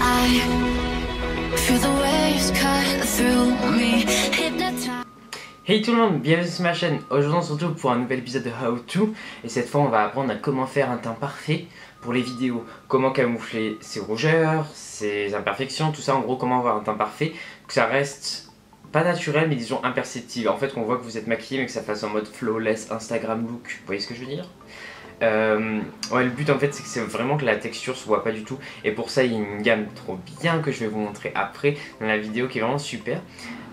I feel the waves cut through me, hypnotized. Hey tout le monde, bienvenue sur ma chaîne. Aujourd'hui on se retrouve pour un nouvel épisode de How To. Et cette fois on va apprendre à comment faire un teint parfait pour les vidéos. Comment camoufler ses rougeurs, ses imperfections, tout ça, en gros comment avoir un teint parfait, que ça reste pas naturel mais disons imperceptible. En fait qu'on voit que vous êtes maquillé mais que ça fasse en mode flawless Instagram look. Vous voyez ce que je veux dire? Ouais, le but en fait c'est vraiment que la texture se voit pas du tout, et pour ça il y a une gamme trop bien que je vais vous montrer après dans la vidéo qui est vraiment super.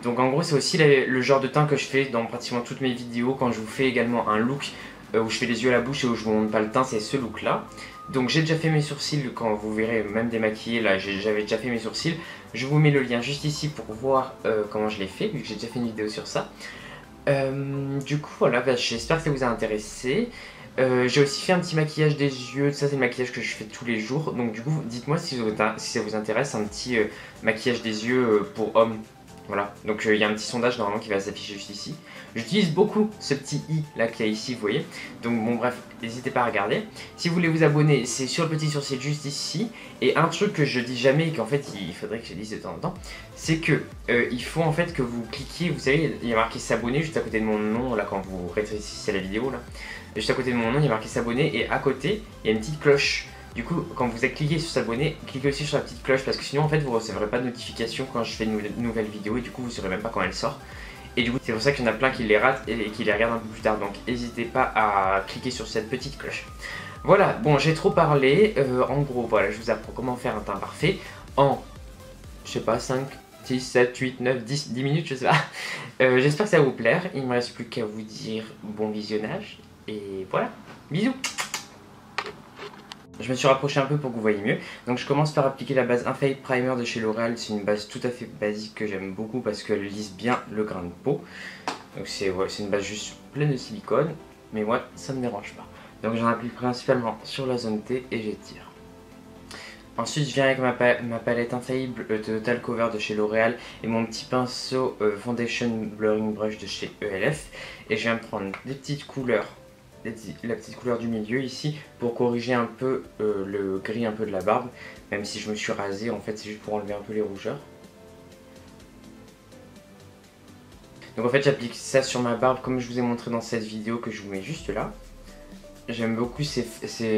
Donc en gros c'est aussi le genre de teint que je fais dans pratiquement toutes mes vidéos. Quand je vous fais également un look où je fais les yeux à la bouche et où je vous montre pas le teint, c'est ce look là. Donc j'ai déjà fait mes sourcils, quand vous verrez même démaquillé là, j'avais déjà fait mes sourcils. Je vous mets le lien juste ici pour voir comment je l'ai fait, vu que j'ai déjà fait une vidéo sur ça. Du coup voilà, bah, j'espère que ça vous a intéressé. J'ai aussi fait un petit maquillage des yeux, ça c'est le maquillage que je fais tous les jours. Donc du coup dites-moi si ça vous intéresse, un petit maquillage des yeux pour hommes. Voilà, donc il y a un petit sondage normalement qui va s'afficher juste ici. J'utilise beaucoup ce petit i là qu'il y a ici, vous voyez. Donc bon bref, n'hésitez pas à regarder. Si vous voulez vous abonner, c'est sur le petit sourcil juste ici. Et un truc que je dis jamais et qu'en fait il faudrait que je dise de temps en temps, c'est que il faut en fait que vous cliquiez, vous savez, il y a marqué s'abonner juste à côté de mon nom là quand vous rétrécissez la vidéo là. Juste à côté de mon nom il y a marqué s'abonner et à côté il y a une petite cloche. Du coup, quand vous êtes cliqué sur s'abonner, cliquez aussi sur la petite cloche parce que sinon en fait vous ne recevrez pas de notification quand je fais une nouvelle vidéo et du coup vous ne saurez même pas quand elle sort. Et du coup c'est pour ça qu'il y en a plein qui les ratent et qui les regardent un peu plus tard, donc n'hésitez pas à cliquer sur cette petite cloche. Voilà, bon j'ai trop parlé, en gros voilà, je vous apprends comment faire un teint parfait en, je sais pas, 5, 6, 7, 8, 9, 10 minutes, je sais pas. J'espère que ça va vous plaire, il ne me reste plus qu'à vous dire bon visionnage et voilà, bisous. Je me suis rapproché un peu pour que vous voyez mieux. Donc je commence par appliquer la base Infallible Primer de chez L'Oréal. C'est une base tout à fait basique que j'aime beaucoup parce qu'elle lisse bien le grain de peau. Donc c'est une base juste pleine de silicone, mais moi ça ne me dérange pas. Donc j'en applique principalement sur la zone T et j'étire. Ensuite je viens avec ma palette Infallible de Total Cover de chez L'Oréal et mon petit pinceau Foundation Blurring Brush de chez ELF. Et je viens prendre des petites couleurs, la petite couleur du milieu ici pour corriger un peu le gris un peu de la barbe, même si je me suis rasé en fait c'est juste pour enlever un peu les rougeurs. Donc en fait j'applique ça sur ma barbe comme je vous ai montré dans cette vidéo que je vous mets juste là. J'aime beaucoup ces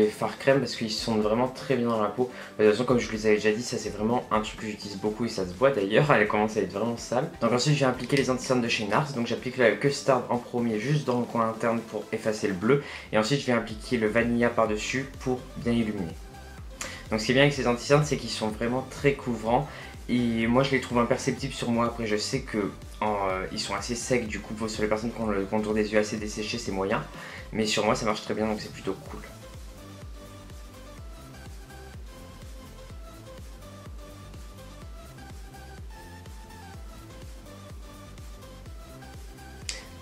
fards crème parce qu'ils sont vraiment très bien dans la peau. De toute façon comme je vous les avais déjà dit, ça c'est vraiment un truc que j'utilise beaucoup et ça se voit d'ailleurs, elle commence à être vraiment sale. Donc ensuite je viens appliquer les anti-cernes de chez NARS. Donc j'applique la Custard en premier juste dans le coin interne pour effacer le bleu. Et ensuite je viens appliquer le Vanilla par dessus pour bien illuminer. Donc ce qui est bien avec ces anti-cernes c'est qu'ils sont vraiment très couvrants. Et moi je les trouve imperceptibles sur moi. Après je sais que ils sont assez secs, du coup sur les personnes qui ont le contour des yeux assez desséché c'est moyen. Mais sur moi ça marche très bien donc c'est plutôt cool.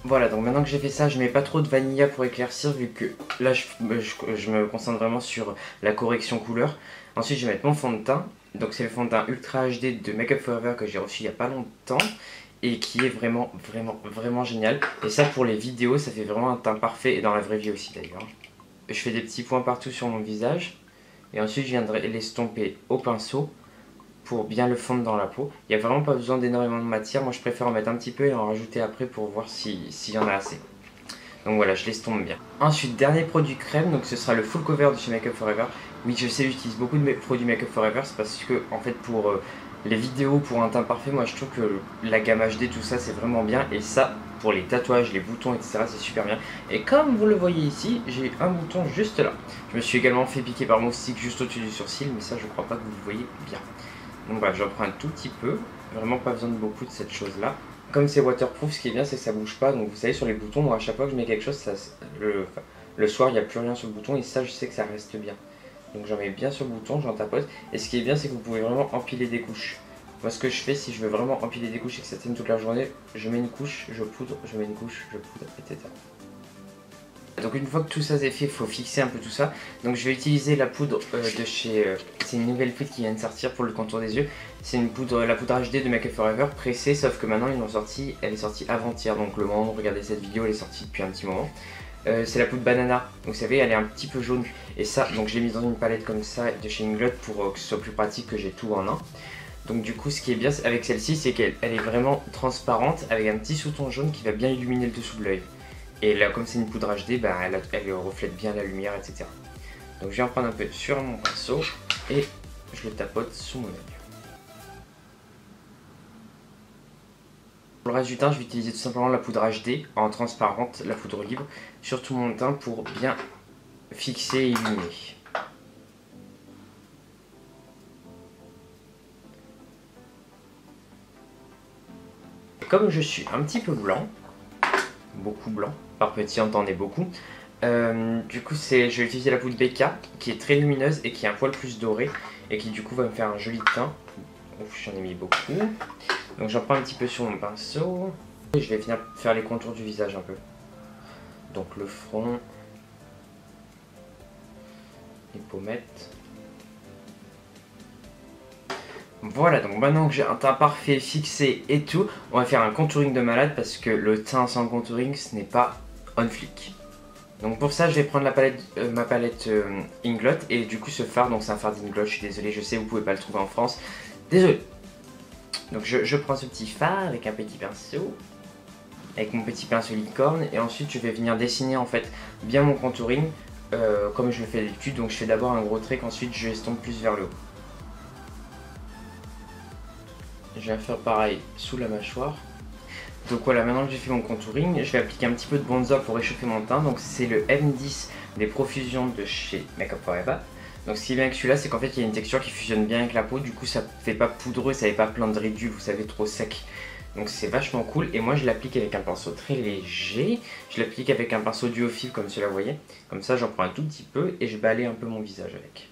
Voilà, donc maintenant que j'ai fait ça, je mets pas trop de vanilla pour éclaircir vu que là je me concentre vraiment sur la correction couleur. Ensuite je vais mettre mon fond de teint. Donc c'est le fond de teint Ultra HD de Make Up For Ever que j'ai reçu il y a pas longtemps et qui est vraiment génial. Et ça pour les vidéos ça fait vraiment un teint parfait, et dans la vraie vie aussi d'ailleurs. Je fais des petits points partout sur mon visage et ensuite je viendrai l'estomper au pinceau pour bien le fondre dans la peau. Il n'y a vraiment pas besoin d'énormément de matière, moi je préfère en mettre un petit peu et en rajouter après pour voir s'il y en a assez. Donc voilà, je l'estompe bien. Ensuite, dernier produit crème, donc ce sera le Full Cover de chez Make Up For Ever. Oui, je sais, j'utilise beaucoup de produits Make Up For Ever, c'est parce que en fait pour les vidéos, pour un teint parfait, moi je trouve que la gamme HD, tout ça c'est vraiment bien. Et ça, pour les tatouages, les boutons, etc. c'est super bien. Et comme vous le voyez ici, j'ai un bouton juste là. Je me suis également fait piquer par moustique juste au-dessus du sourcil, mais ça je crois pas que vous le voyez bien. Donc voilà, j'en prends un tout petit peu, vraiment pas besoin de beaucoup de cette chose là. Comme c'est waterproof, ce qui est bien c'est que ça bouge pas, donc vous savez sur les boutons, moi à chaque fois que je mets quelque chose, le soir il n'y a plus rien sur le bouton et ça je sais que ça reste bien. Donc j'en mets bien sur le bouton, j'en tapote, et ce qui est bien c'est que vous pouvez vraiment empiler des couches. Moi ce que je fais, si je veux vraiment empiler des couches et que ça tienne toute la journée, je mets une couche, je poudre, je mets une couche, je poudre, etc. Donc une fois que tout ça c'est fait, il faut fixer un peu tout ça. Donc je vais utiliser la poudre de chez... c'est une nouvelle poudre qui vient de sortir pour le contour des yeux. C'est une poudre, la poudre HD de Make Up For Ever pressée, sauf que maintenant ils l'ont sortie, elle est sortie avant-hier. Donc le moment où vous regardez cette vidéo, elle est sortie depuis un petit moment. c'est la poudre banana. Donc vous savez, elle est un petit peu jaune. Et ça, donc je l'ai mise dans une palette comme ça de chez Inglot pour que ce soit plus pratique, que j'ai tout en un. Donc du coup, ce qui est bien avec celle-ci, c'est qu'elle est vraiment transparente avec un petit sous-ton jaune qui va bien illuminer le dessous de l'œil. Et là, comme c'est une poudre HD, bah, elle reflète bien la lumière, etc. Donc je vais en prendre un peu sur mon pinceau et je le tapote sous mon œil. Pour le reste du teint, je vais utiliser tout simplement la poudre HD en transparente, la poudre libre, sur tout mon teint pour bien fixer et illuminer. Comme je suis un petit peu blanc, beaucoup blanc, par petit entendez beaucoup, du coup je vais utiliser la poudre BK qui est très lumineuse et qui est un poil plus doré et qui du coup va me faire un joli teint. Ouf, j'en ai mis beaucoup. Donc j'en prends un petit peu sur mon pinceau et je vais venir faire les contours du visage un peu. Donc le front, les pommettes. Voilà, donc maintenant que j'ai un teint parfait, fixé et tout, on va faire un contouring de malade parce que le teint sans contouring, ce n'est pas on flic. Donc pour ça, je vais prendre ma palette Inglot et du coup ce fard, donc c'est un fard d'Inglot, je suis désolé, je sais vous pouvez pas le trouver en France, désolé. Donc je prends ce petit fard avec un petit pinceau, avec mon petit pinceau licorne et ensuite je vais venir dessiner en fait bien mon contouring comme je le fais d'habitude. Donc je fais d'abord un gros trait qu'ensuite je estompe plus vers le haut. Je vais faire pareil sous la mâchoire. Donc voilà, maintenant que j'ai fait mon contouring, je vais appliquer un petit peu de bronzer pour réchauffer mon teint. Donc c'est le M10 des Profusions de chez Make Up For Eva. Donc ce qui est bien avec celui-là, c'est qu'en fait il y a une texture qui fusionne bien avec la peau. Du coup ça fait pas poudreux, ça fait pas plein de ridules, vous savez, trop sec. Donc c'est vachement cool. Et moi je l'applique avec un pinceau très léger. Je l'applique avec un pinceau duo fil comme cela, vous voyez. Comme ça j'en prends un tout petit peu et je balaye un peu mon visage avec.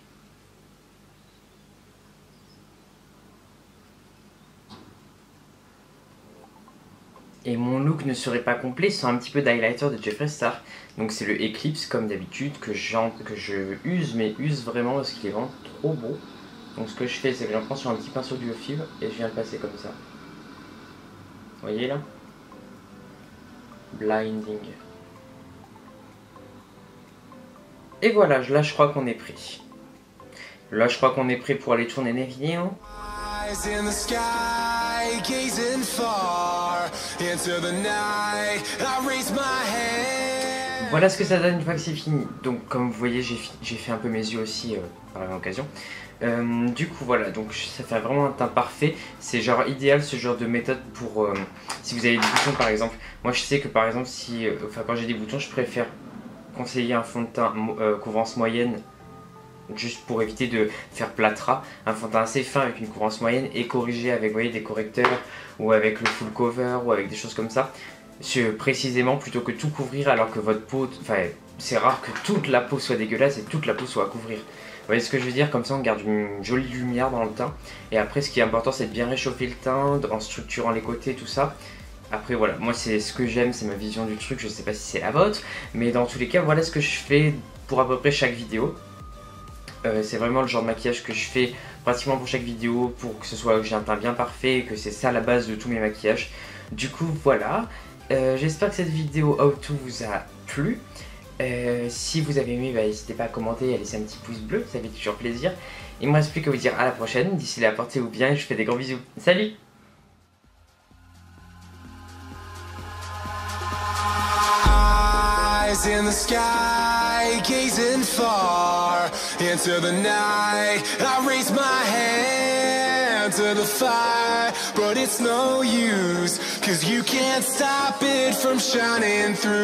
Et mon look ne serait pas complet sans un petit peu d'highlighter de Jeffree Star. Donc c'est le Eclipse comme d'habitude que je use, mais use vraiment parce qu'il est vraiment trop beau. Donc ce que je fais, c'est que j'en prends sur un petit pinceau duo fil et je viens le passer comme ça. Vous voyez là? Blinding. Et voilà, là je crois qu'on est prêt. Là je crois qu'on est prêt pour aller tourner des vidéos. In the sky, gazing far into the night, I raise my hand. Voilà ce que ça donne une fois que c'est fini. Donc comme vous voyez, j'ai fait un peu mes yeux aussi par la même occasion. Du coup voilà, donc ça fait vraiment un teint parfait. C'est genre idéal ce genre de méthode pour si vous avez des boutons par exemple. Moi je sais que par exemple si, quand j'ai des boutons, je préfère conseiller un fond de teint couvrance moyenne. Juste pour éviter de faire plâtras, un fond de teint assez fin avec une couvrance moyenne et corriger avec, vous voyez, des correcteurs ou avec le full cover ou avec des choses comme ça, précisément plutôt que tout couvrir alors que votre peau, enfin c'est rare que toute la peau soit dégueulasse et toute la peau soit à couvrir. Vous voyez ce que je veux dire? Comme ça on garde une jolie lumière dans le teint et après ce qui est important c'est de bien réchauffer le teint en structurant les côtés, tout ça. Après voilà, moi c'est ce que j'aime, c'est ma vision du truc, je sais pas si c'est la vôtre, mais dans tous les cas voilà ce que je fais pour à peu près chaque vidéo. C'est vraiment le genre de maquillage que je fais pratiquement pour chaque vidéo pour que ce soit que j'ai un teint bien parfait et que c'est ça la base de tous mes maquillages. Du coup voilà, j'espère que cette vidéo how to vous a plu. Si vous avez aimé, n'hésitez pas à commenter et à laisser un petit pouce bleu, ça fait toujours plaisir. Il me reste plus qu'à vous dire à la prochaine, d'ici là portez-vous bien et je vous fais des gros bisous. Salut! In the sky, gazing far into the night, I raise my hand to the fire, but it's no use, 'cause you can't stop it from shining through.